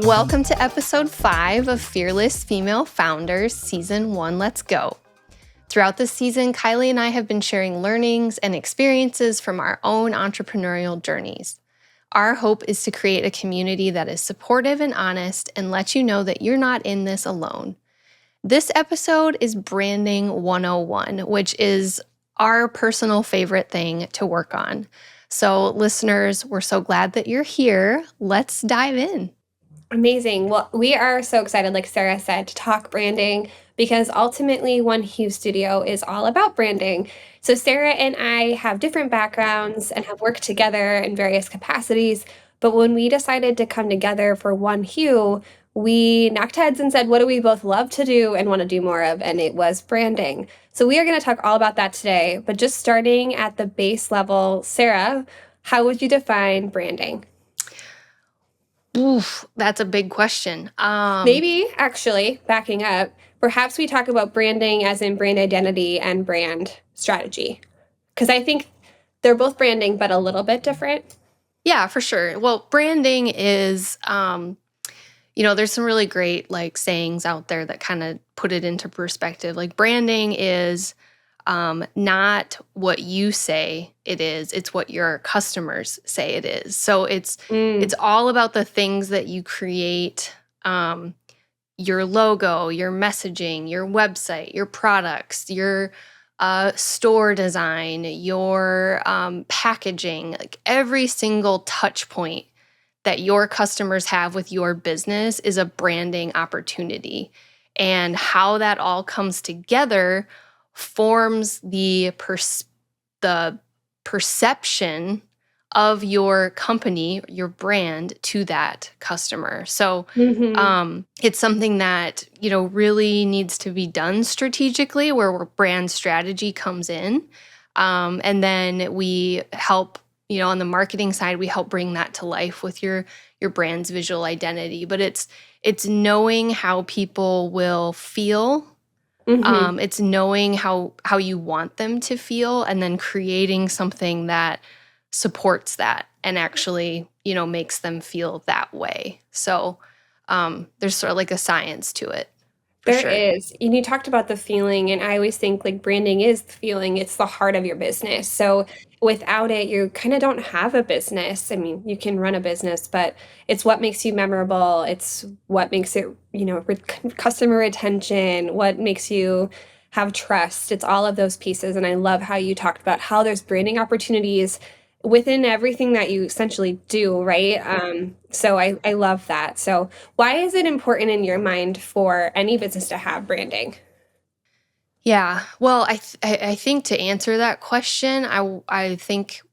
Welcome to episode 5 of Fearless Female Founders, Season 1. Let's go. Throughout this season, Kilee and I have been sharing learnings and experiences from our own entrepreneurial journeys. Our hope is to create a community that is supportive and honest and let you know that you're not in this alone. This episode is Branding 101, which is our personal favorite thing to work on. So listeners, we're so glad that you're here. Let's dive in. Amazing. Well, we are so excited, like Sarah said, to talk branding because ultimately One Hue Studio is all about branding. So Sarah and I have different backgrounds and have worked together in various capacities. But when we decided to come together for One Hue, we knocked heads and said, what do we both love to do and want to do more of? And it was branding. So we are going to talk all about that today. But just starting at the base level, Sarah, how would you define branding? Oof, that's a big question. Maybe, actually, backing up, perhaps we talk about branding as in brand identity and brand strategy. Because I think they're both branding, but a little bit different. Yeah, for sure. Well, branding is, there's some really great sayings out there that kind of put it into perspective. Like branding is not what you say it is, it's what your customers say it is. So it's all about the things that you create, your logo, your messaging, your website, your products, your store design, your packaging, like every single touch point that your customers have with your business is a branding opportunity. And how that all comes together forms the perception of your company, your brand to that customer. So it's something that, really needs to be done strategically, where brand strategy comes in. And then we help, on the marketing side, we help bring that to life with your brand's visual identity. But it's knowing how people will feel. It's knowing how you want them to feel and then creating something that supports that and actually, makes them feel that way. So there's sort of like a science to it. There is. And you talked about the feeling, and I always think like branding is the feeling. It's the heart of your business. So without it, you kind of don't have a business. I mean, you can run a business, but it's what makes you memorable. It's what makes it, customer retention, what makes you have trust. It's all of those pieces. And I love how you talked about how there's branding opportunities within everything that you essentially do, right? So I love that. So why is it important in your mind for any business to have branding? Yeah, well, I think to answer that question, I think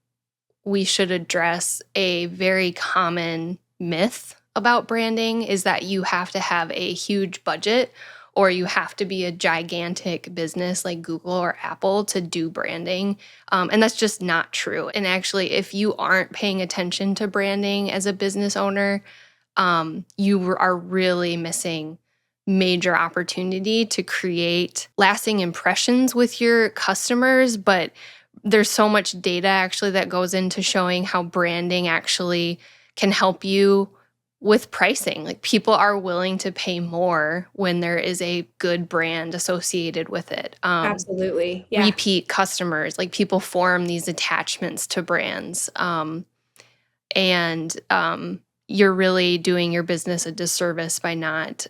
we should address a very common myth about branding is that you have to have a huge budget or you have to be a gigantic business like Google or Apple to do branding. And that's just not true. And actually, if you aren't paying attention to branding as a business owner, you are really missing major opportunity to create lasting impressions with your customers. But there's so much data actually that goes into showing how branding actually can help you with pricing. Like people are willing to pay more when there is a good brand associated with it. Absolutely. Yeah. Repeat customers, like people form these attachments to brands. And you're really doing your business a disservice by not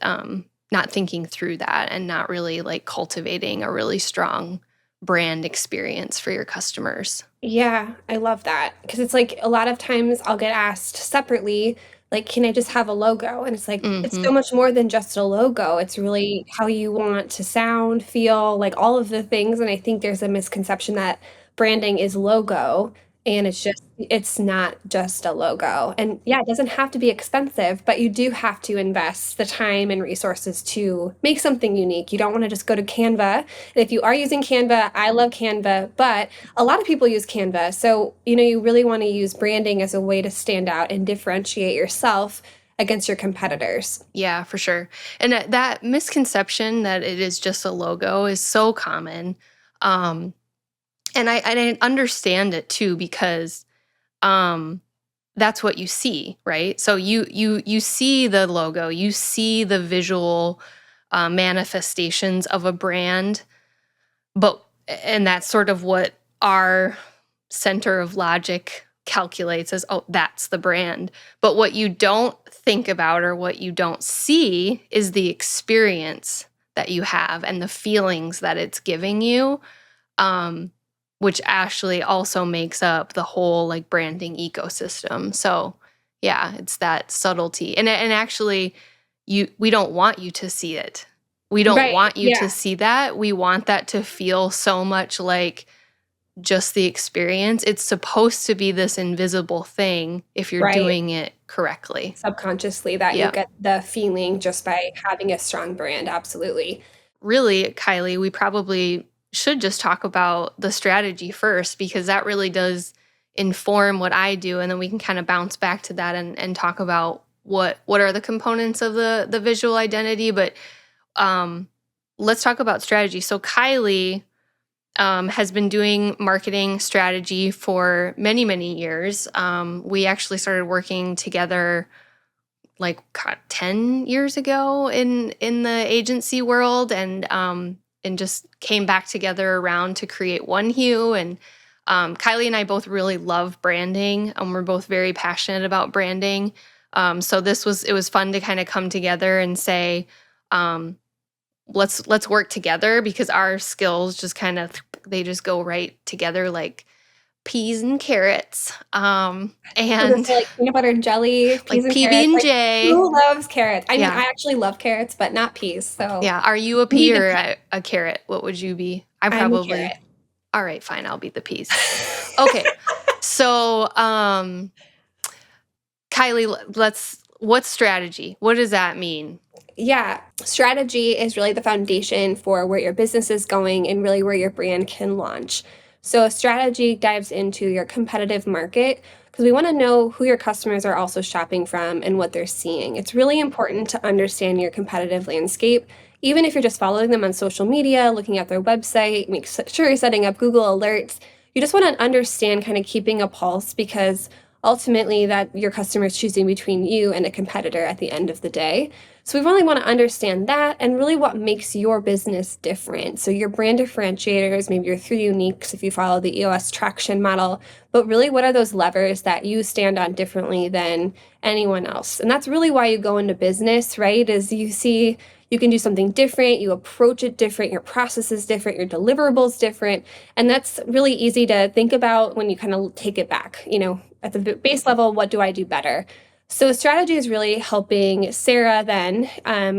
thinking through that and not really like cultivating a really strong brand experience for your customers. Yeah, I love that. Because it's like a lot of times I'll get asked separately, like, can I just have a logo? And it's like, it's so much more than just a logo. It's really how you want to sound, feel, like all of the things. And I think there's a misconception that branding is logo. And it's not just a logo. And yeah, it doesn't have to be expensive, but you do have to invest the time and resources to make something unique. You don't want to just go to Canva. And if you are using Canva, I love Canva, but a lot of people use Canva. So, you really want to use branding as a way to stand out and differentiate yourself against your competitors. Yeah, for sure. And that misconception that it is just a logo is so common. And I understand it too, because that's what you see, right? So you see the logo, you see the visual manifestations of a brand, and that's sort of what our center of logic calculates as, oh, that's the brand. But what you don't think about or what you don't see is the experience that you have and the feelings that it's giving you, which actually also makes up the whole like branding ecosystem. So yeah, it's that subtlety. And actually we don't want you to see it. We don't Right, want you to yeah, see that. We want that to feel so much like just the experience. It's supposed to be this invisible thing if you're right. doing it correctly. Subconsciously that you'll Yeah. get the feeling just by having a strong brand, absolutely. Really, Kylie, we probably should just talk about the strategy first, because that really does inform what I do, and then we can kind of bounce back to that and talk about what are the components of the visual identity. But um, let's talk about strategy. So Kylie has been doing marketing strategy for many, many years. We actually started working together like 10 years ago in the agency world, and just came back together around to create One Hue. And Kylie and I both really love branding, and we're both very passionate about branding. So it was fun to kind of come together and say, um, let's work together, because our skills just kind of, they just go right together like peas and carrots. So this is And like peanut butter and jelly, peas like and carrots, PB and like, J. who loves carrots? I mean, I Yeah. actually love carrots, but not peas, so Yeah. Are you a we need pea the or pea. a carrot? What would you be? I I'm a probably. carrot. All right, fine. I'll be the peas. Okay. So, Kylie, what's strategy? What does that mean? Yeah, strategy is really the foundation for where your business is going and really where your brand can launch. So, a strategy dives into your competitive market because we want to know who your customers are also shopping from and what they're seeing. It's really important to understand your competitive landscape, even if you're just following them on social media, looking at their website, make sure you're setting up Google alerts. You just want to understand kind of keeping a pulse because ultimately that your customer is choosing between you and a competitor at the end of the day. So we really want to understand that and really what makes your business different. So your brand differentiators, maybe your three uniques if you follow the EOS traction model, but really what are those levers that you stand on differently than anyone else? And that's really why you go into business, right? Is you see you can do something different, you approach it different, your process is different, your deliverables different, and that's really easy to think about when you kind of take it back, at the base level, what do I do better? So strategy is really helping Sarah then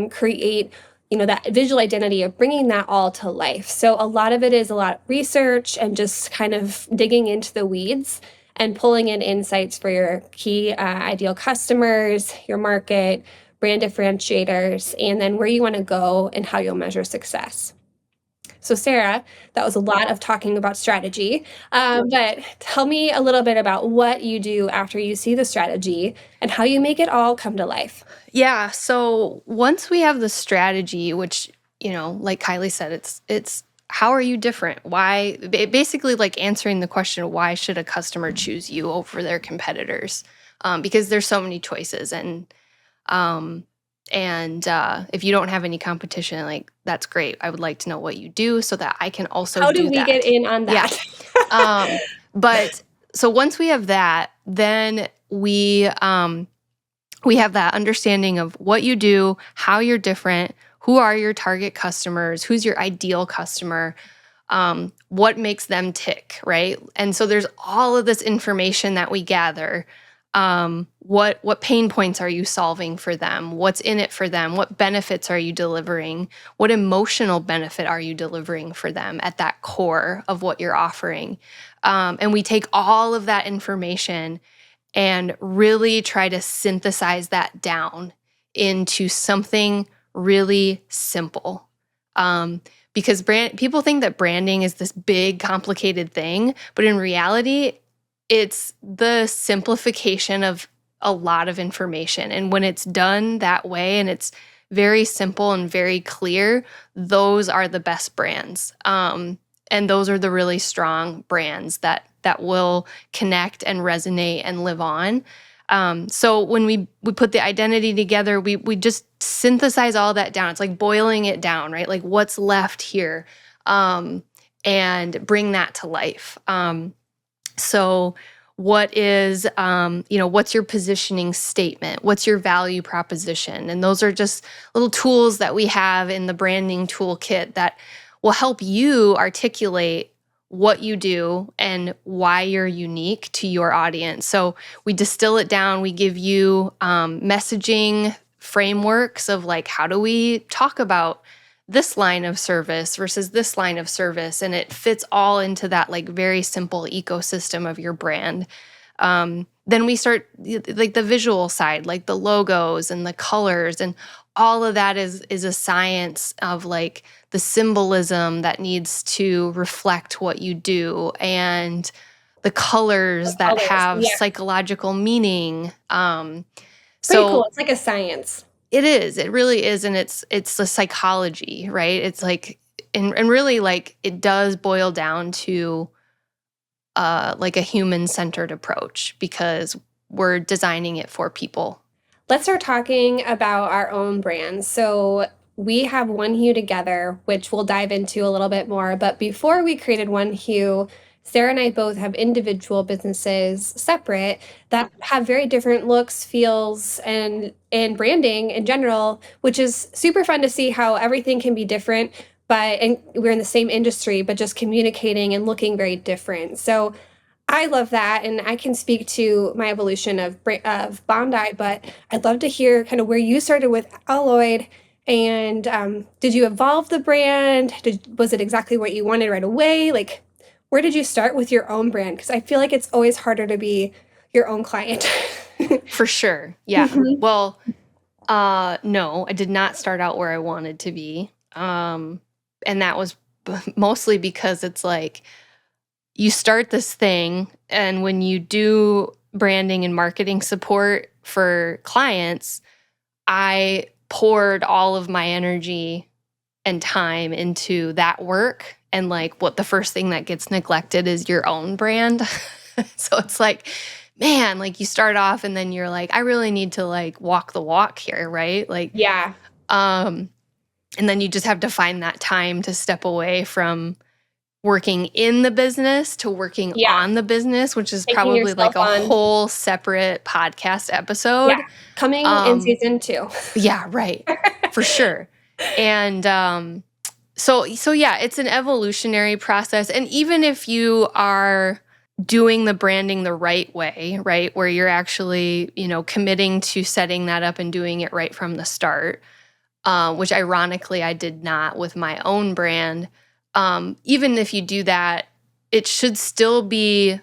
create, that visual identity of bringing that all to life. So a lot of it is a lot of research and just kind of digging into the weeds and pulling in insights for your key ideal customers, your market, brand differentiators, and then where you want to go and how you'll measure success. So, Sarah, that was a lot of talking about strategy. But tell me a little bit about what you do after you see the strategy and how you make it all come to life. Yeah. So once we have the strategy, which, like Kylie said, it's how are you different? Why, basically like answering the question, why should a customer choose you over their competitors? Because there's so many choices, um, if you don't have any competition, like that's great. I would like to know what you do so that I can also How do do we get that. in on Yeah. that? But so once we have that, then we have that understanding of what you do, how you're different, who are your target customers, who's your ideal customer, what makes them tick, right? And so there's all of this information that we gather. What pain points are you solving for them? What's in it for them? What benefits are you delivering? What emotional benefit are you delivering for them at that core of what you're offering? And we take all of that information and really try to synthesize that down into something really simple. Because people think that branding is this big, complicated thing, but in reality, it's the simplification of a lot of information. And when it's done that way and it's very simple and very clear, those are the best brands. And those are the really strong brands that will connect and resonate and live on. So when we put the identity together, we just synthesize all that down. It's like boiling it down, right? Like what's left here, and bring that to life. So what is, what's your positioning statement? What's your value proposition? And those are just little tools that we have in the branding toolkit that will help you articulate what you do and why you're unique to your audience. So we distill it down. We give you messaging frameworks of like, how do we talk about this line of service versus this line of service, and it fits all into that like very simple ecosystem of your brand. Then we start like the visual side, like the logos and the colors, and all of that is a science of like the symbolism that needs to reflect what you do, and the colors that have psychological meaning. Pretty So cool. It's like a science. It is. It really is. And it's the psychology, right? It's like, and really like it does boil down to like a human-centered approach because we're designing it for people. Let's start talking about our own brands. So we have One Hue together, which we'll dive into a little bit more. But before we created One Hue, Sarah and I both have individual businesses separate that have very different looks, feels, and branding in general, which is super fun to see how everything can be different, and we're in the same industry, but just communicating and looking very different. So I love that, and I can speak to my evolution of Bondi, but I'd love to hear kind of where you started with Alloyed, and did you evolve the brand? Was it exactly what you wanted right away? Like, where did you start with your own brand? Because I feel like it's always harder to be your own client. For sure. Yeah. Well, no, I did not start out where I wanted to be. And that was mostly because it's like you start this thing, and when you do branding and marketing support for clients, I poured all of my energy and time into that work. And like what the first thing that gets neglected is your own brand. So it's like, man, like you start off and then you're like, I really need to like walk the walk here, right? Like, yeah. And then you just have to find that time to step away from working in the business to working on the business, which is probably like a whole separate podcast episode. Yeah. Coming in season 2. Yeah, right. For sure. And so yeah, it's an evolutionary process. And even if you are doing the branding the right way, right, where you're actually, committing to setting that up and doing it right from the start, which ironically I did not with my own brand. Even if you do that, it should still be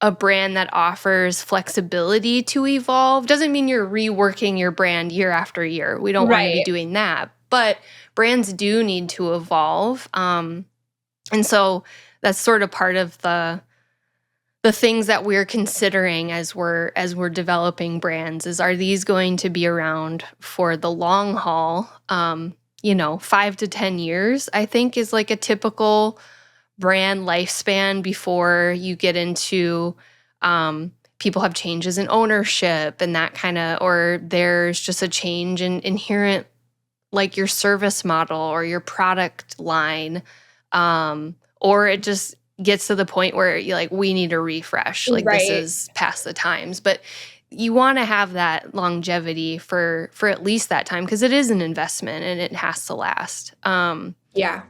a brand that offers flexibility to evolve. Doesn't mean you're reworking your brand year after year. We don't want to be doing that. But brands do need to evolve. And so that's sort of part of the things that we're considering as we're developing brands is, are these going to be around for the long haul? 5 to 10 years, I think, is like a typical brand lifespan before you get into people have changes in ownership and that kind of, or there's just a change in inherent, like your service model or your product line, or it just gets to the point where you're like, we need a refresh. Like this is past the times. But you want to have that longevity for at least that time because it is an investment and it has to last. Yeah.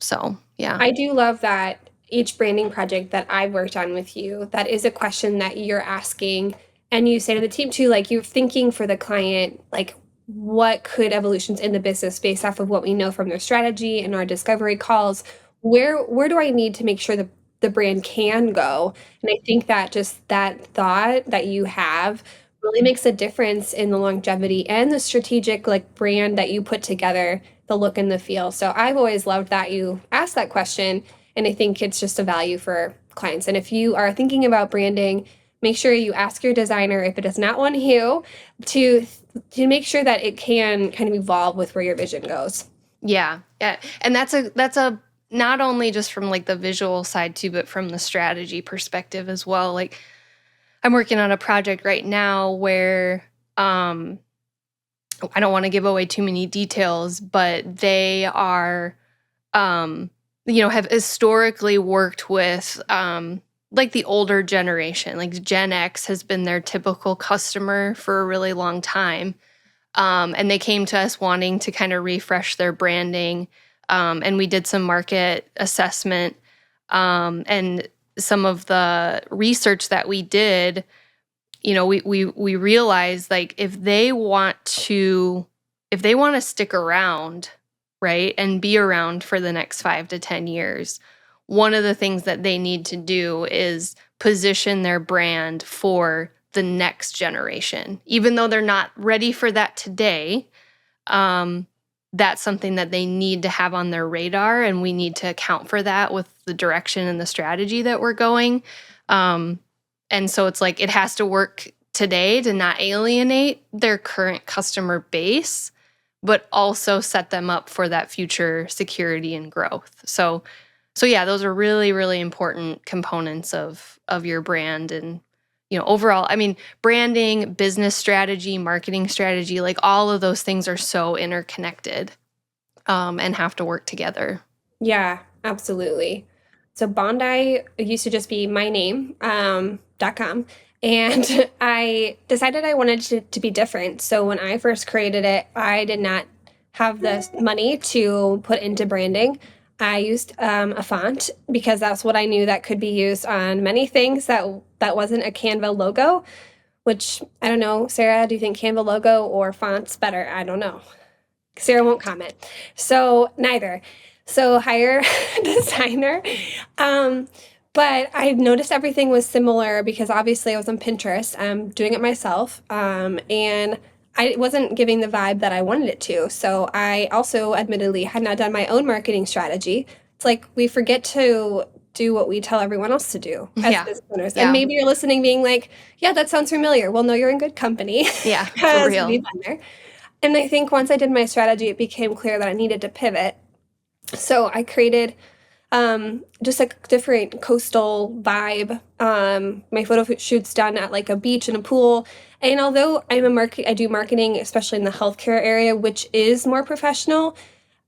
So, yeah. I do love that each branding project that I've worked on with you, that is a question that you're asking. And you say to the team too, like you're thinking for the client, like what could evolutions in the business based off of what we know from their strategy and our discovery calls, where do I need to make sure the brand can go? And I think that just that thought that you have really makes a difference in the longevity and the strategic like brand that you put together, the look and the feel. So I've always loved that you asked that question, and I think it's just a value for clients. And if you are thinking about branding, make sure you ask your designer, if it is not One Hue, to make sure that it can kind of evolve with where your vision goes. Yeah. Yeah. And that's a not only just from like the visual side too, but from the strategy perspective as well. Like I'm working on a project right now where I don't want to give away too many details, but they are have historically worked with like the older generation. Like Gen X has been their typical customer for a really long time. And they came to us wanting to kind of refresh their branding. And we did some market assessment. And some of the research that we did, we realized like if they want to stick around, right, and be around for the next 5 to 10 years, one of the things that they need to do is position their brand for the next generation. Even though they're not ready for that today, that's something that they need to have on their radar, and we need to account for that with the direction and the strategy that we're going. And so it's like it has to work today to not alienate their current customer base, but also set them up for that future security and growth. So yeah, those are really, really important components of your brand. And overall, I mean, branding, business strategy, marketing strategy, like all of those things are so interconnected and have to work together. Yeah, absolutely. So Bondi used to just be my name, .com. And I decided I wanted to be different. So when I first created it, I did not have the money to put into branding. I used a font because that's what I knew that could be used on many things that wasn't a Canva logo, which I don't know. Sarah, do you think Canva logo or fonts better? I don't know. Sarah won't comment. So neither. So hire a designer. But I noticed everything was similar because obviously I was on Pinterest. I'm doing it myself. And I wasn't giving the vibe that I wanted it to. So I also admittedly had not done my own marketing strategy. It's like we forget to do what we tell everyone else to do as business owners. And maybe you're listening being like, yeah, that sounds familiar. Well, no, you're in good company. Yeah, for because real. we've been there. And I think once I did my strategy, it became clear that I needed to pivot. So I created just a different coastal vibe. My photo shoot's done at like a beach and a pool. And although I do marketing, especially in the healthcare area, which is more professional,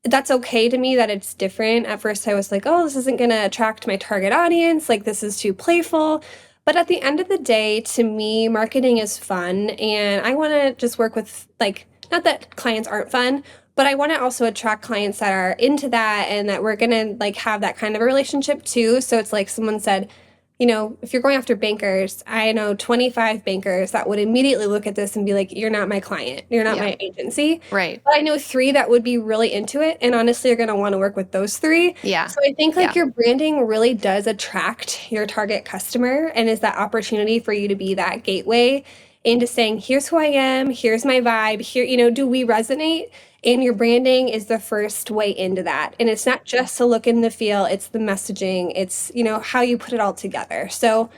that's okay to me that it's different. At first I was like, oh, this isn't going to attract my target audience. Like this is too playful. But at the end of the day, to me, marketing is fun. And I want to just work with like, not that clients aren't fun, but I want to also attract clients that are into that and that we're going to like have that kind of a relationship too. So it's like someone said, if you're going after bankers, I know 25 bankers that would immediately look at this and be like, you're not my client. You're not my agency. Right. But I know 3 that would be really into it. And honestly, you're going to want to work with those 3. Yeah. So I think like your branding really does attract your target customer and is that opportunity for you to be that gateway into saying, here's who I am, here's my vibe, here, do we resonate? And your branding is the first way into that. And it's not just the look and the feel, it's the messaging, it's, how you put it all together. So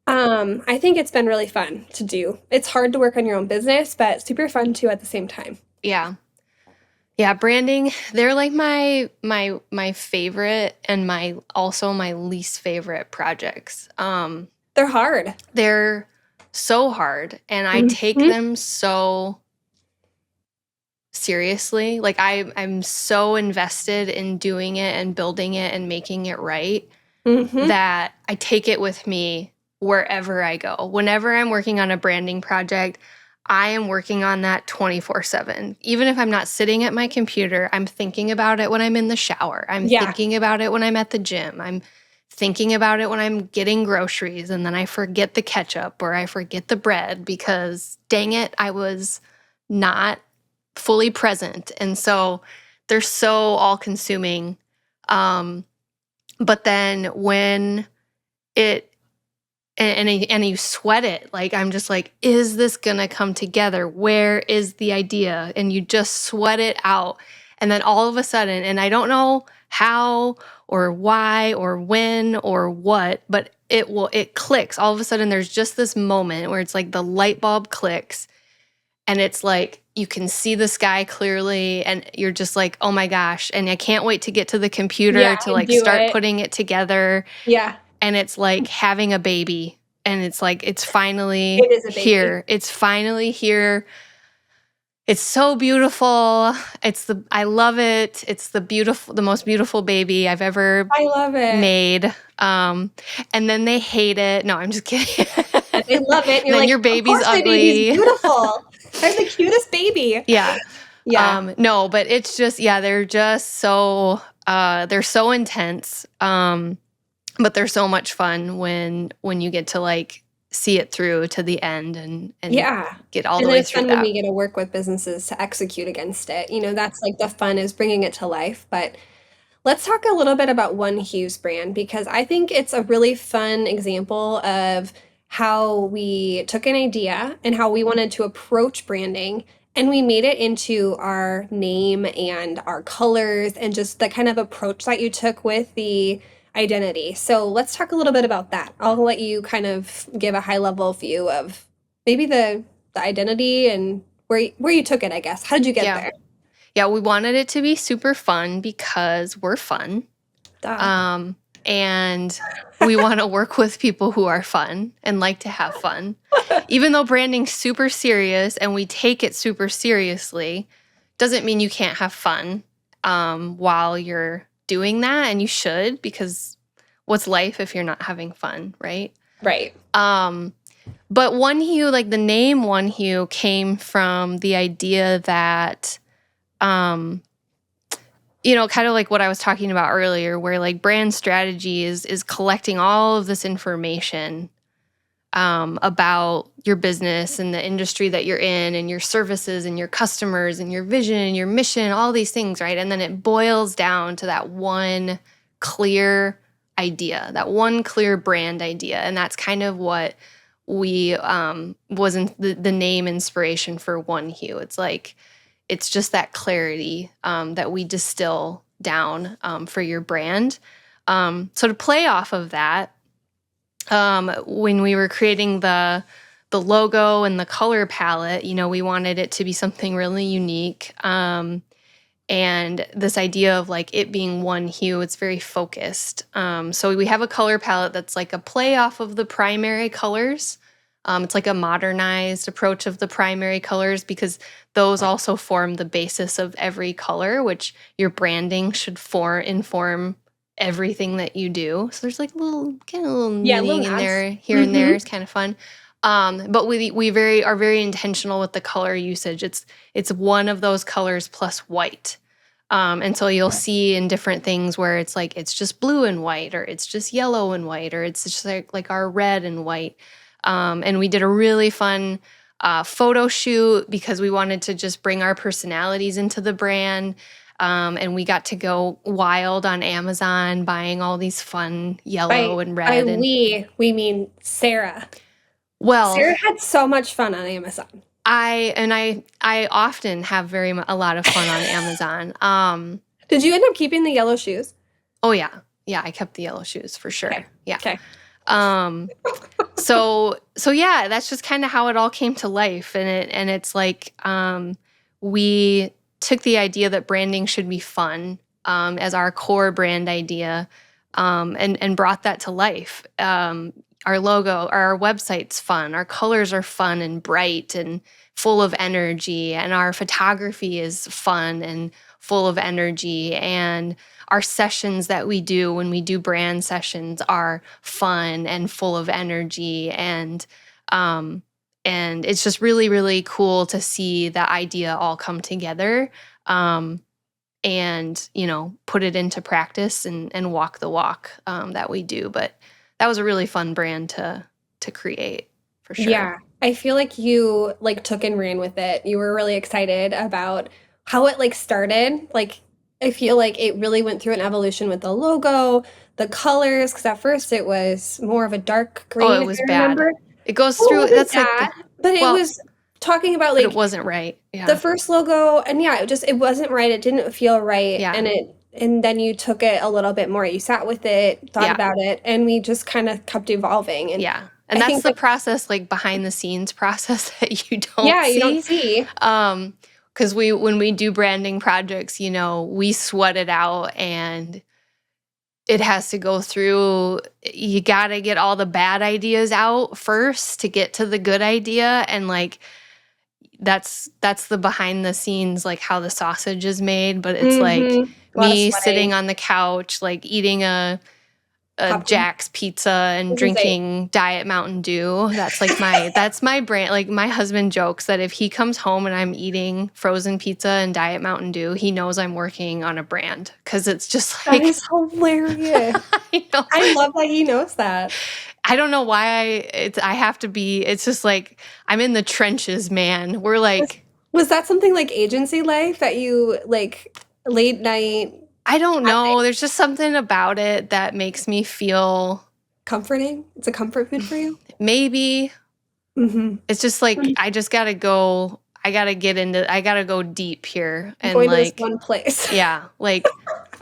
I think it's been really fun to do. It's hard to work on your own business, but super fun too at the same time. Yeah. Yeah, branding, they're like my favorite and my least favorite projects. They're hard. They're so hard, and I take them so seriously. Like I'm so invested in doing it and building it and making it right that I take it with me wherever I go. Whenever I'm working on a branding project, I am working on that 24/7. Even if I'm not sitting at my computer, I'm thinking about it when I'm in the shower. I'm thinking about it when I'm at the gym. I'm thinking about it when I'm getting groceries, and then I forget the ketchup or I forget the bread because dang it, I was not fully present. And so they're so all consuming. But then when it and you sweat it, like I'm just like, is this gonna come together? Where is the idea? And you just sweat it out. And then all of a sudden, and I don't know how or why or when or what, but it clicks. All of a sudden there's just this moment where it's like the light bulb clicks and it's like, you can see the sky clearly, and you're just like, oh my gosh, and I can't wait to get to the Yeah, computer to and like do start it. putting it together. Yeah. And it's like having a baby, and it's like it's finally It is a baby. here. It's finally here. It's so beautiful. I love it. It's the most beautiful baby I've ever I love it. made. And then they hate it. No, I'm just kidding. And they love it, and And you're then like, your "Of baby's course my baby's ugly. beautiful. I have the cutest baby." Yeah. Yeah. No, but it's just, yeah, they're so intense. But they're so much fun when you get to like see it through to the end and Yeah. get all And the then way it's through fun when that. we get to work with businesses to execute against it. That's like the fun is bringing it to life. But let's talk a little bit about One Hue's brand because I think it's a really fun example of how we took an idea and how we wanted to approach branding and we made it into our name and our colors and just the kind of approach that you took with the identity. So let's talk a little bit about that. I'll let you kind of give a high level view of maybe the identity and where you took it, I guess. How did you get Yeah. there? Yeah, we wanted it to be super fun because we're fun. Duh. Um, and we want to work with people who are fun and like to have fun. Even though branding's super serious and we take it super seriously, doesn't mean you can't have fun while you're doing that. And you should, because what's life if you're not having fun, right? Right. But One Hue, like the name One Hue came from the idea that um, kind of like what I was talking about earlier, where like brand strategy is collecting all of this information about your business and the industry that you're in and your services and your customers and your vision and your mission, all these things, right? And then it boils down to that one clear idea, that one clear brand idea. And that's kind of what we wasn't the name inspiration for One Hue. It's like, it's just that clarity that we distill down for your brand. So to play off of that, when we were creating the logo and the color palette, we wanted it to be something really unique. And this idea of like it being one hue, it's very focused. So we have a color palette that's like a play off of the primary colors. It's like a modernized approach of the primary colors because those also form the basis of every color, which your branding should inform everything that you do. So there's like a little Yeah, little meaning in nods. there, here and there. Mhm. It's kind of fun. But we are very intentional with the color usage. It's one of those colors plus white. And so you'll see in different things where it's like it's just blue and white, or it's just yellow and white, or it's just like our red and white. And we did a really fun photo shoot because we wanted to just bring our personalities into the brand. And we got to go wild on Amazon buying all these fun yellow and By red. And we mean Sarah. well, Sarah had so much fun on Amazon. I often have a lot of fun on Amazon. Did you end up keeping the yellow shoes? Oh yeah, I kept the yellow shoes for sure. Okay. Yeah. Okay. Um, so yeah, that's just kind of how it all came to life, and it's like we took the idea that branding should be fun as our core brand idea, and brought that to life. Our logo, our website's fun. Our colors are fun and bright and full of energy, and our photography is fun and full of energy, and our sessions that we do when we do brand sessions are fun and full of energy, and it's just really, really cool to see that idea all come together, and put it into practice and walk the walk that we do. But that was a really fun brand to create for sure. Yeah. I feel like you like took and ran with it. You were really excited about how it like started. Like I feel like it really went through an evolution with the logo, the colors, because at first it was more of a dark Oh, green, it if was I bad. remember. It goes Well, it through. wasn't That's like bad, but it well, was talking about but it like wasn't right. the Yeah, first logo, and yeah, it wasn't right. It didn't feel right, yeah, and then you took it a little bit more. You sat with it, thought yeah, about it, and we just kind of kept evolving. And yeah. And I that's think the that's process, like behind the scenes process that you don't yeah, you don't see. see. Because when we do branding projects, we sweat it out and it has to go through. You got to get all the bad ideas out first to get to the good idea. And like, that's the behind the scenes, like how the sausage is made. But it's like Mhm. A lot of me sitting sweating, on the couch, like eating a popcorn. Jack's Pizza I and was gonna say, drinking Diet Mountain Dew. That's like that's my brand. Like my husband jokes that if he comes home and I'm eating frozen pizza and Diet Mountain Dew, he knows I'm working on a brand because it's just that like is hilarious. I know. I love that he knows that. I don't know why I have to be. It's just like I'm in the trenches, man. We're Was like was that something like agency life that you like late night I don't at know. night There's just something about it that makes me feel comforting? It's a comfort food for you? maybe Mhm. it's just like Mm. I just gotta go. I gotta go deep here. And Going to this like, one place. yeah, like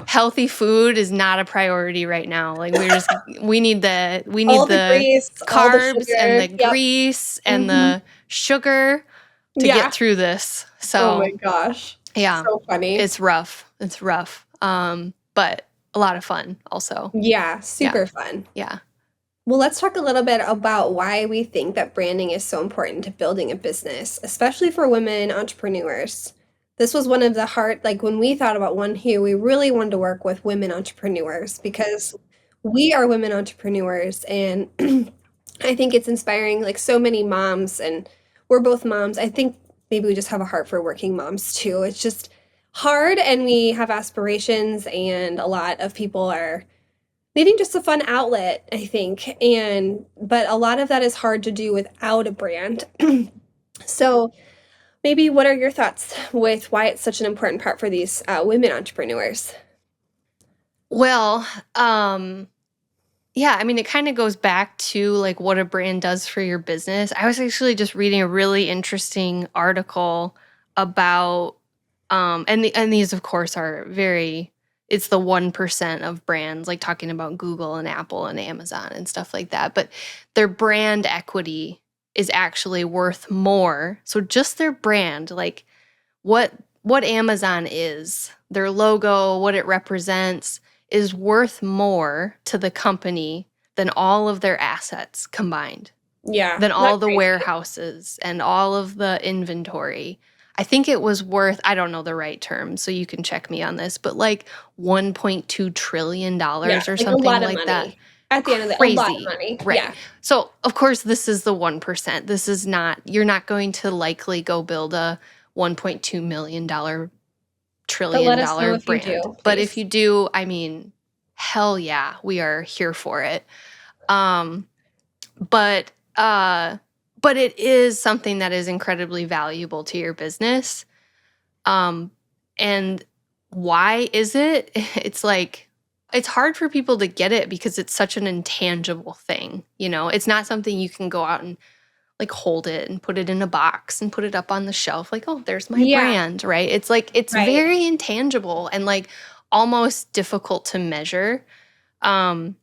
healthy food is not a priority right now. Like we need All the the grease, all the carbs and sugar. the Yep. grease and Mhm. the sugar to get Yeah. through this. Oh my So gosh. yeah, So funny. it's rough. It's rough. But a lot of fun also. Yeah, Yeah. super fun. Yeah. Well, let's talk a little bit about why we think that branding is so important to building a business, especially for women entrepreneurs. This was one of the hard, like when we thought about One Hue, we really wanted to work with women entrepreneurs because we are women entrepreneurs. And I think it's inspiring, like so many moms, and we're both moms. I think maybe we just have a heart for working moms too. It's just hard, and we have aspirations, and a lot of people are needing just a fun outlet, I think. But a lot of that is hard to do without a brand. So, maybe what are your thoughts with why it's such an important part for these women entrepreneurs? Well, yeah, I mean, it kind of goes back to like what a brand does for your business. I was actually just reading a really interesting article about, and these of course are very, it's the 1% of brands, like talking about Google and Apple and Amazon and stuff like that. But their brand equity is actually worth more. So just their brand, like what what Amazon is, their logo, what it represents is worth more to the company than all of their assets combined, Yeah, than not all the crazy. warehouses and all of the inventory. I think it was worth, I don't know the right term, so you can check me on this, but like $1.2 trillion Yeah, or like a something lot of like that. money. At the end of it, a lot of Crazy. money. Right. Yeah. So, of course, this is the 1%. This is not, you're not going to likely go build a $1.2 million But let trillion us know dollar if you brand. do, But if please. you do, I mean, hell yeah, we are here for it. Um, but uh, but it is something that is incredibly valuable to your business. Um, and why is it? It's like it's hard for people to get it because it's such an intangible thing. It's not something you can go out and like hold it and put it in a box and put it up on the shelf like, oh, there's my Yeah, brand, right? It's like it's right. very intangible and like almost difficult to measure. um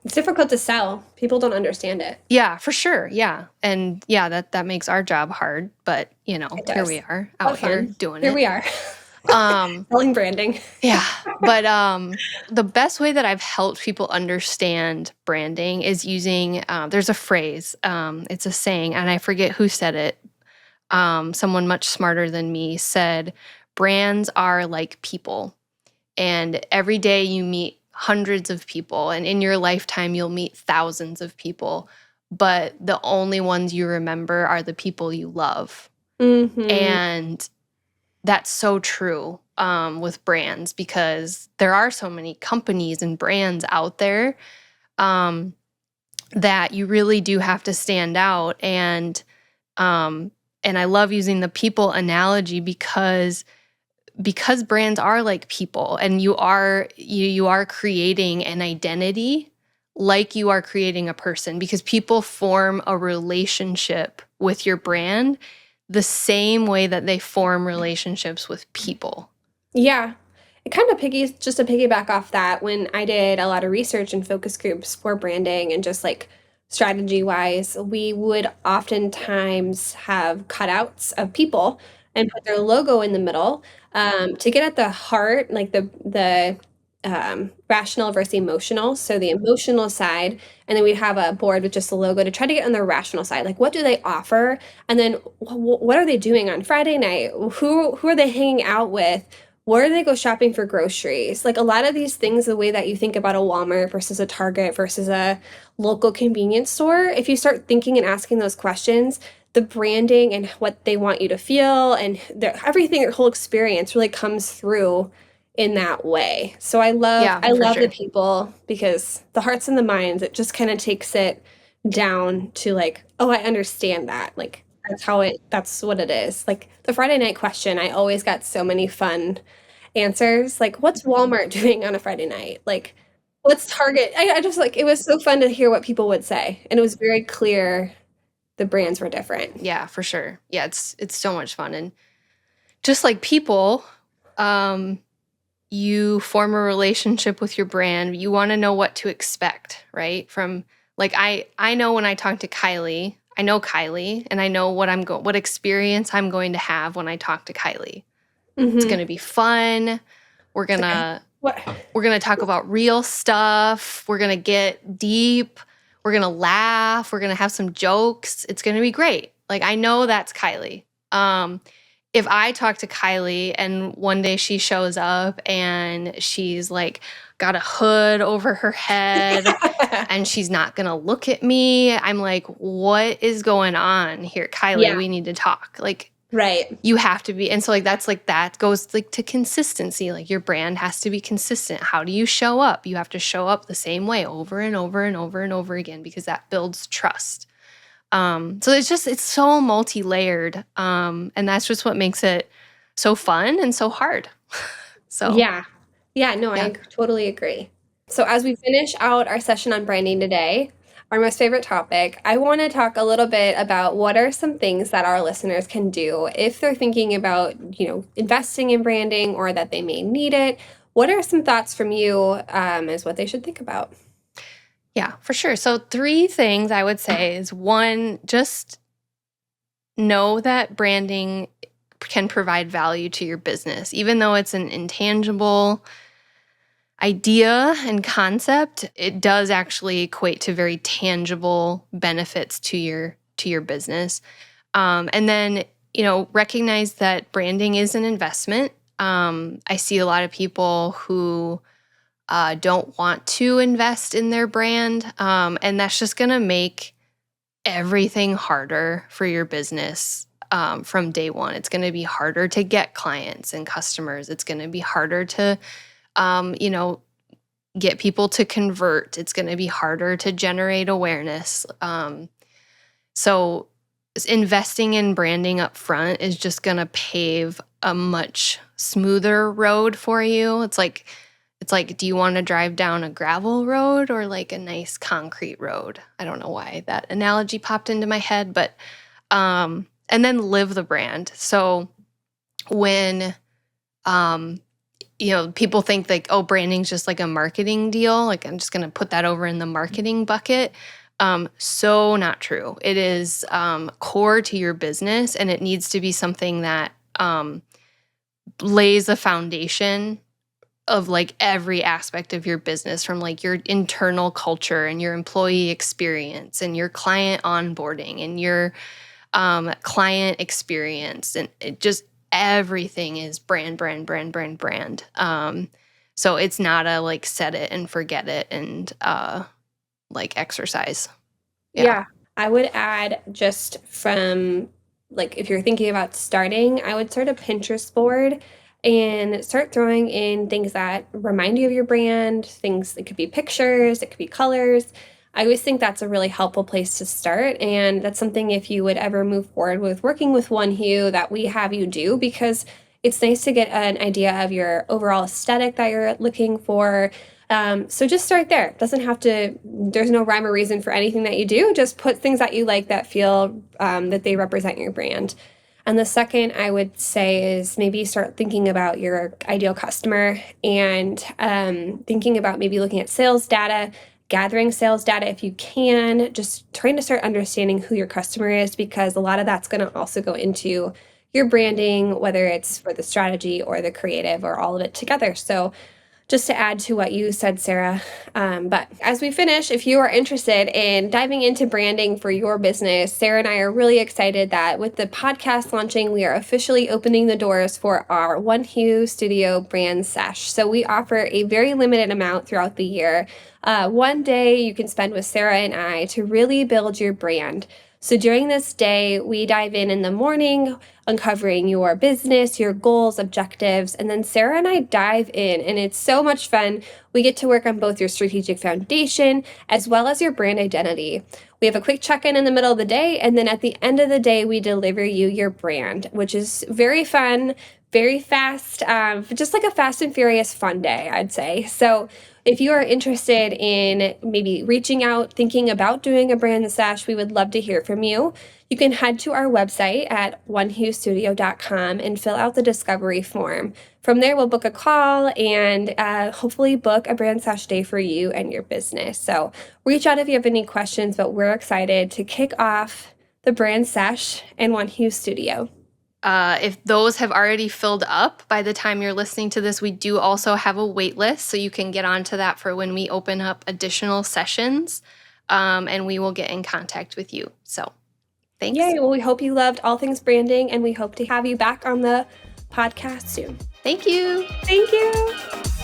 It's difficult to sell. People don't understand it. yeah, for sure. Yeah. And yeah, that makes our job hard, but It here we does. are But out here fun. doing Here it. we are. um Selling branding. yeah, but the best way that I've helped people understand branding is using there's a phrase, it's a saying and I forget who said it. Someone much smarter than me said, brands are like people. And every day you meet hundreds of people, and in your lifetime, you'll meet thousands of people. But the only ones you remember are the people you love. Mhm. And that's so true with brands because there are so many companies and brands out there, um, that you really do have to stand out. Um, and I love using the people analogy because brands are like people and you are creating an identity like you are creating a person because people form a relationship with your brand the same way that they form relationships with people. Yeah. It kind of just to piggyback off that, when I did a lot of research and focus groups for branding and just like strategy wise, we would oftentimes have cutouts of people and put their logo in the middle to get at the heart, like the rational versus emotional. So the emotional side, and then we'd have a board with just the logo to try to get on the rational side. Like, what do they offer? And then what are they doing on Friday night? Who are they hanging out with? Where do they go shopping for groceries? Like a lot of these things, the way that you think about a Walmart versus a Target versus a local convenience store, if you start thinking and asking those questions, the branding and what they want you to feel and everything, their whole experience really comes through in that way. So Yeah, I for love the sure. people because the hearts and the minds, it just kind of takes it down to like, oh, I understand that. Like that's what it is. Like the Friday night question, I always got so many fun answers. Like, what's Walmart doing on a Friday night? Like, what's Target? I just like it was so fun to hear what people would say. And it was very clear the brands were different. Yeah, for sure. Yeah, it's so much fun. And just like people, um, you form a relationship with your brand. You want to know what to expect, right? From like I know when I talk to Kilee, I know Kilee and I know what experience I'm going to have when I talk to Kilee. It's going Mm-hmm. to be fun. We're going It's like, to what? we're going to talk about real stuff. We're going to get deep. We're going to laugh. We're going to have some jokes. It's going to be great. Like I know that's Kilee. If I talk to Kilee and one day she shows up and she's like got a hood over her head and she's not going to look at me, I'm like, what is going on here? Kilee, Yeah, we need to talk. Like, right. you have to be. And so, like, that's like that goes like to consistency. Like, your brand has to be consistent. How do you show up? You have to show up the same way over and over and over and over again because that builds trust. So it's so multi-layered. And that's just what makes it so fun and so hard. So Yeah. Yeah, no, yeah. totally agree. So as we finish out our session on branding today, our most favorite topic, I want to talk a little bit about what are some things that our listeners can do if they're thinking about, investing in branding or that they may need it. What are some thoughts from you as what they should think about? Yeah, for sure. So 3 things I would say is 1, just know that branding can provide value to your business. Even though it's an intangible idea and concept, it does actually equate to very tangible benefits to your business. And then, recognize that branding is an investment. I see a lot of people who don't want to invest in their brand, and that's just going to make everything harder for your business from day one. It's going to be harder to get clients and customers. It's going to be harder to, you know, get people to convert. It's going to be harder to generate awareness. So investing in branding up front is just going to pave a much smoother road for you. It's like, do you want to drive down a gravel road or like a nice concrete road? I don't know why that analogy popped into my head, but and then live the brand. So when people think like, oh, branding's just like a marketing deal, like I'm just going to put that over in the marketing bucket. So not true. It is core to your business, and it needs to be something that lays a foundation of like every aspect of your business, from like your internal culture and your employee experience and your client onboarding and your client experience, and it just everything is brand, brand, brand, brand, brand. So it's not a like set it and forget it and like exercise. Yeah. Yeah, I would add just from like if you're thinking about starting, I would start a Pinterest board and start throwing in things that remind you of your brand, things it could be pictures, it could be colors. I always think that's a really helpful place to start. And that's something if you would ever move forward with working with One Hue that we have you do because it's nice to get an idea of your overall aesthetic that you're looking for. So just start there. Doesn't have to, there's no rhyme or reason for anything that you do. Just put things that you like that feel that they represent your brand. And the second I would say is maybe start thinking about your ideal customer and thinking about maybe looking at sales data, gathering sales data if you can, just trying to start understanding who your customer is, because a lot of that's going to also go into your branding, whether it's for the strategy or the creative or all of it together. So just to add to what you said, Sarah. But as we finish, if you are interested in diving into branding for your business, Sarah and I are really excited that with the podcast launching, we are officially opening the doors for our One Hue Studio Brand Sesh. So we offer a very limited amount throughout the year. One day you can spend with Sarah and I to really build your brand. So during this day, we dive in the morning, uncovering your business, your goals, objectives, and then Sarah and I dive in, and it's so much fun. We get to work on both your strategic foundation as well as your brand identity. We have a quick check-in in the middle of the day, and then at the end of the day, we deliver you your brand, which is very fun, very fast, just like a fast and furious fun day, I'd say. So if you are interested in maybe reaching out, thinking about doing a brand sesh, we would love to hear from you. You can head to our website at onehuestudio.com and fill out the discovery form. From there, we'll book a call and hopefully book a brand sesh day for you and your business. So reach out if you have any questions, but we're excited to kick off the brand sesh in One Hue Studio. If those have already filled up by the time you're listening to this, we do also have a wait list, so you can get onto that for when we open up additional sessions, and we will get in contact with you. So thanks. Yay. Well, we hope you loved all things branding, and we hope to have you back on the podcast soon. Thank you. Thank you.